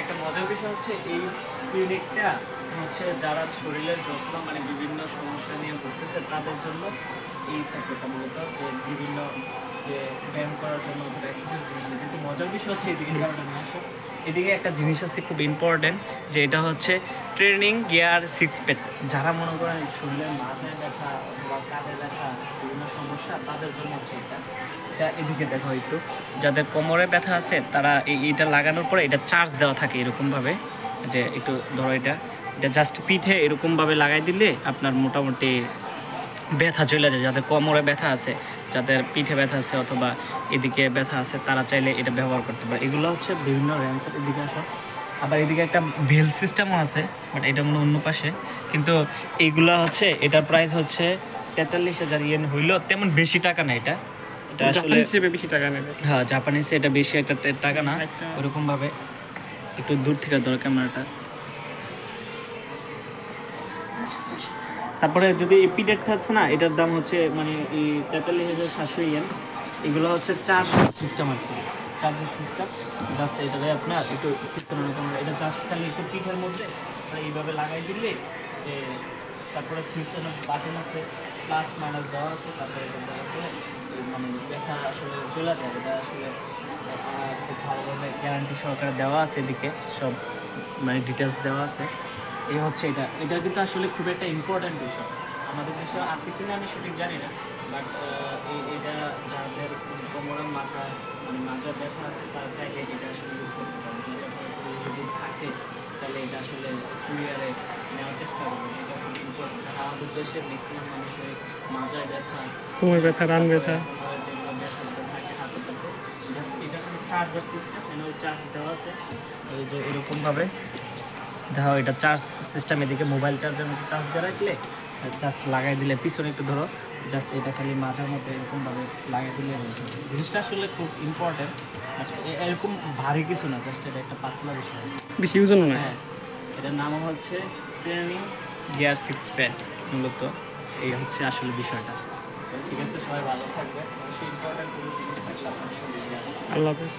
একটা মজার বিষয় হচ্ছে এই ক্লিনিকটা হচ্ছে যারা শরীরের যত্ন মানে বিভিন্ন সমস্যা নিয়ে ভুগতেছে তাদের জন্য এই সাপোর্টটা মূলত যে বিভিন্ন যে ব্যায়াম করার জন্য এক্সারসাইজ জিনিস। কিন্তু মজার বিষয় হচ্ছে এদিকে একটা জিনিস আছে খুব ইম্পর্টেন্ট, যে এটা হচ্ছে ট্রেনিং গিয়ার 6 প্যাক। যারা মনে করেন শরীরের মাথায় ব্যথা অথবা কাঁধে ব্যথা বিভিন্ন সমস্যা তাদের জন্য হচ্ছে এটা। এদিকে দেখো একটু, যাদের কোমরে ব্যথা আছে তারা এইটা লাগানোর পরে এটা চার্জ দেওয়া থাকে এরকমভাবে, যে একটু ধরো এটা জাস্ট পিঠে এরকমভাবে লাগাই দিলে আপনার মোটামুটি ব্যথা চলে যায়। যাদের কোমরে ব্যথা আছে, যাদের পিঠে ব্যথা আছে অথবা এদিকে ব্যথা আছে তারা চাইলে এটা ব্যবহার করতে পারে। এগুলো হচ্ছে বিভিন্ন র্যান্সের এদিকে আসা। আবার এদিকে একটা বেল সিস্টেমও আছে, বাট এটা মনে অন্য পাশে। কিন্তু এইগুলো হচ্ছে এটার প্রাইস হচ্ছে 43,000 ইয়েন হইলেও তেমন বেশি টাকা না। এটা আসলে বেশি টাকা নেবে। হ্যাঁ, জাপানিসে এটা বেশি একটা টাকা না। ওরকমভাবে একটু দূর থেকে ধরো ক্যামেরাটা। তারপরে যদি এই পিডেটটা আছে না, এটার দাম হচ্ছে মানে এই 43,700 ইয়েন। এগুলো হচ্ছে চার্জ সিস্টেম আর কি, চার্জের সিস্টেম। জাস্ট এটাতে আপনার একটু পিছনে এটা জাস্ট খালি একটু পিঠের মধ্যে এইভাবে লাগাই দিলে যে, তারপরে সুইচের বাটন আছে, প্লাস মাইনাস দেওয়া আছে। তারপরে এটা দেওয়ার পরে মানে ব্যথা আসলে চলে যায়। এটা আসলে খুব ভালোভাবে গ্যারান্টি সহকারে দেওয়া আছে, এদিকে সব মানে ডিটেলস দেওয়া আছে। এই হচ্ছে এটা কিন্তু আসলে খুব একটা ইম্পর্ট্যান্ট বিষয়। আমাদের দেশে আছে কিনা আমি সঠিক জানি না, বাট এটা যাদের কোমরের মাথা মানে মাথার ব্যথা আছে তারা চাইলে এটা আসলে ইউজ করতে পারে। যদি থাকে তাহলে এটা আসলে কুরিয়ারে নেওয়ার চেষ্টা করবে। এটা খুব ইম্পর্টেন্ট, কারণ আমাদের দেশের ম্যাক্সিমাম মানুষের মাথায় ব্যথা, কোমর ব্যথা, রান ব্যথা, যেগুলো ব্যথা থাকে হাতে পাতে, জাস্ট এটা কিন্তু চার্জার সিস্টেম, এনে চার্জ দেওয়া আছে। এই যে এরকমভাবে দেখো, এটা চার্জ সিস্টেম। এদিকে মোবাইল চার্জের মধ্যে চার্জ দিয়ে রাখলে জাস্ট লাগাই দিলে, পিছনে একটু ধরো, জাস্ট এটা খালি মাথার মধ্যে এরকমভাবে লাগাই দিলে জিনিসটা আসলে খুব ইম্পর্টেন্ট। এরকম ভারী কিছু না, জাস্ট এটা একটা পাতলা বিষয়, বেশি ওজন না। হ্যাঁ, এটার নাম হচ্ছে ট্রেনিং গিয়ার 6 প্যাড। মূলত এই হচ্ছে আসলে বিষয়টা। ঠিক আছে, সবাই ভালো থাকবে। অবশ্যই ইম্পর্টেন্ট কোনো জিনিস থাকলে আপনার সাথে শেয়ার করবেন। আল্লাহ হাফেজ।